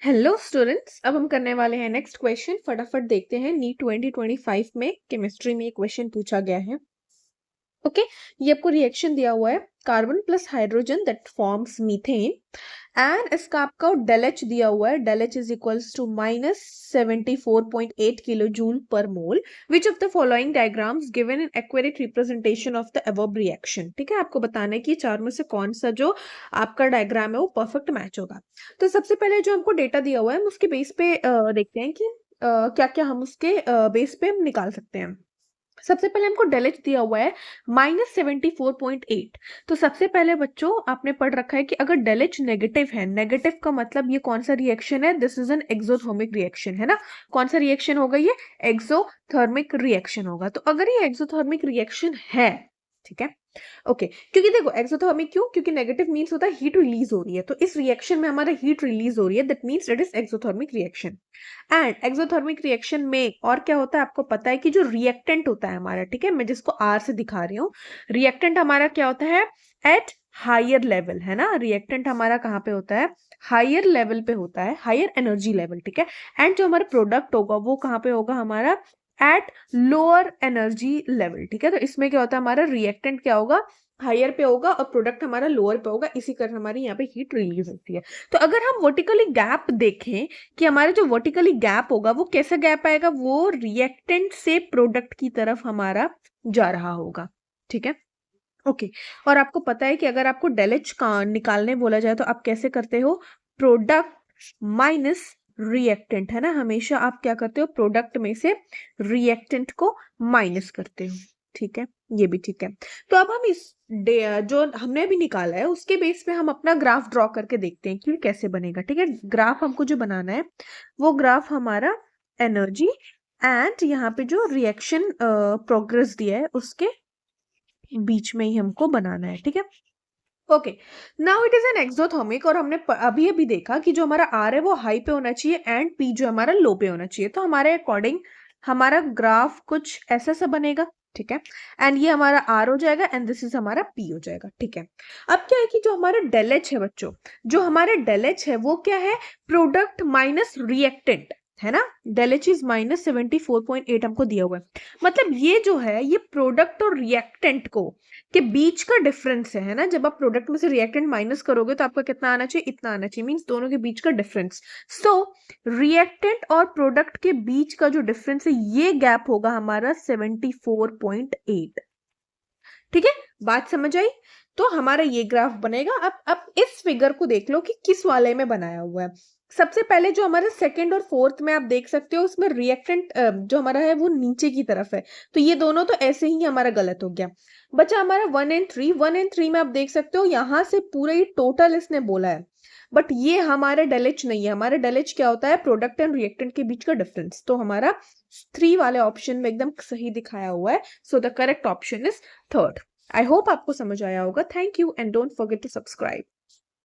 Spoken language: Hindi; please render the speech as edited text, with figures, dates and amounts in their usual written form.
हेलो स्टूडेंट्स, अब हम करने वाले हैं नेक्स्ट क्वेश्चन। फटाफट देखते हैं। नीट 2025 में केमिस्ट्री में एक क्वेश्चन पूछा गया है। ओके, ये आपको रिएक्शन दिया हुआ है, carbon plus hydrogen that forms methane, and इसका आपका डेल एच दिया हुआ है। Del H is equals to -74.8 kilo joule per mole. Which of the following diagrams given in accurate representation of the above reaction. ठीक है, आपको बताना है कि चार में से कौन सा जो आपका डायग्राम है वो परफेक्ट मैच होगा। तो सबसे पहले जो हमको डेटा दिया हुआ है, हम उसके बेस पे देखते हैं कि क्या क्या हम उसके बेस पे हम निकाल सकते हैं। सबसे पहले हमको डेल दिया हुआ है -74.8। तो सबसे पहले बच्चों आपने पढ़ रखा है कि अगर डेल नेगेटिव है, नेगेटिव का मतलब ये कौन सा रिएक्शन है? This is an exothermic reaction, है ना। कौन सा रिएक्शन होगा ये? एक्सोथर्मिक रिएक्शन होगा। तो अगर ये एक्सोथर्मिक रिएक्शन है, ठीक है, ओके, क्योंकि देखो एक्सोथर्मिक क्यों? क्योंकि नेगेटिव मींस होता है हीट रिलीज हो रही है, तो इस रिएक्शन में हमारा हीट रिलीज हो रही है, that means it is exothermic reaction. And exothermic reaction में और क्या होता है आपको पता है कि जो रिएक्टेंट होता है हमारा, ठीक है, मैं जिसको आर से दिखा रही हूँ, रिएक्टेंट हमारा क्या होता है? एट हायर लेवल, है ना। रिएक्टेंट हमारा कहाँ पे होता है? हायर लेवल पे होता है, हायर एनर्जी लेवल, ठीक है। एंड जो हमारा प्रोडक्ट होगा वो कहाँ पे होगा? हमारा एट लोअर एनर्जी लेवल, ठीक है। तो इसमें क्या होता है? हमारा रिएक्टेंट क्या होगा? हायर पे होगा और प्रोडक्ट हमारा लोअर पे होगा, इसी कारण हमारी यहाँ पे हीट रिलीज होती है। तो अगर हम वर्टिकली गैप देखें कि हमारा जो वर्टिकली गैप होगा वो कैसा गैप आएगा? वो रिएक्टेंट से प्रोडक्ट की तरफ हमारा जा रहा होगा, ठीक है, ओके। और आपको पता है कि अगर आपको डेल एच का निकालने बोला जाए तो आप कैसे करते हो? प्रोडक्ट माइनस रिएक्टेंट, है ना। हमेशा आप क्या करते हो? प्रोडक्ट में से रिएक्टेंट को माइनस करते हो, ठीक है, ये भी ठीक है। तो अब हम इस जो हमने अभी निकाला है उसके बेस पे हम अपना ग्राफ ड्रॉ करके देखते हैं कि कैसे बनेगा, ठीक है। ग्राफ हमको जो बनाना है वो ग्राफ हमारा एनर्जी एंड यहाँ पे जो रिएक्शन प्रोग्रेस दिया है उसके बीच में ही हमको बनाना है, ठीक है, okay. Now it is an exothermic, और हमने अभी अभी देखा कि जो हमारा आर है वो हाई पे होना चाहिए एंड पी जो हमारा लो पे होना चाहिए। तो हमारे अकॉर्डिंग हमारा ग्राफ कुछ ऐसा सा बनेगा, ठीक है। एंड ये हमारा आर हो जाएगा एंड दिस इज हमारा पी हो जाएगा, ठीक है। अब क्या है कि जो हमारा डेल एच है बच्चों, जो हमारे डेल एच है वो क्या है? प्रोडक्ट माइनस रिएक्टेंट, है ना। डेल एच इज -74.8 हमको दिया हुआ है। मतलब ये जो है ये प्रोडक्ट और रिएक्टेंट को के बीच का डिफरेंस है ना। जब आप प्रोडक्ट में से रिएक्टेंट माइनस करोगे तो आपका कितना आना चाहिए? इतना आना चाहिए, मींस दोनों के बीच का डिफरेंस। सो रिएक्टेंट और प्रोडक्ट के बीच का जो डिफरेंस है ये गैप होगा हमारा 74.8, ठीक है। बात समझ आई? तो हमारा ये ग्राफ बनेगा। अब इस फिगर को देख लो कि किस वाले में बनाया हुआ है। सबसे पहले जो हमारे सेकंड और फोर्थ में आप देख सकते हो उसमें रिएक्टेंट जो हमारा है वो नीचे की तरफ है, तो ये दोनों तो ऐसे ही हमारा गलत हो गया। बचा हमारा 1 एंड 3 में आप देख सकते हो यहां से पूरा ही टोटल इसने बोला है, बट ये हमारे डेलेच नहीं है। हमारे डेलेच क्या होता है? प्रोडक्ट एंड रिएक्टेंट के बीच का डिफरेंस। तो हमारा 3 वाले ऑप्शन में एकदम सही दिखाया हुआ है। So the correct option is third. I hope आपको समझ आया होगा। Thank you and don't forget to subscribe.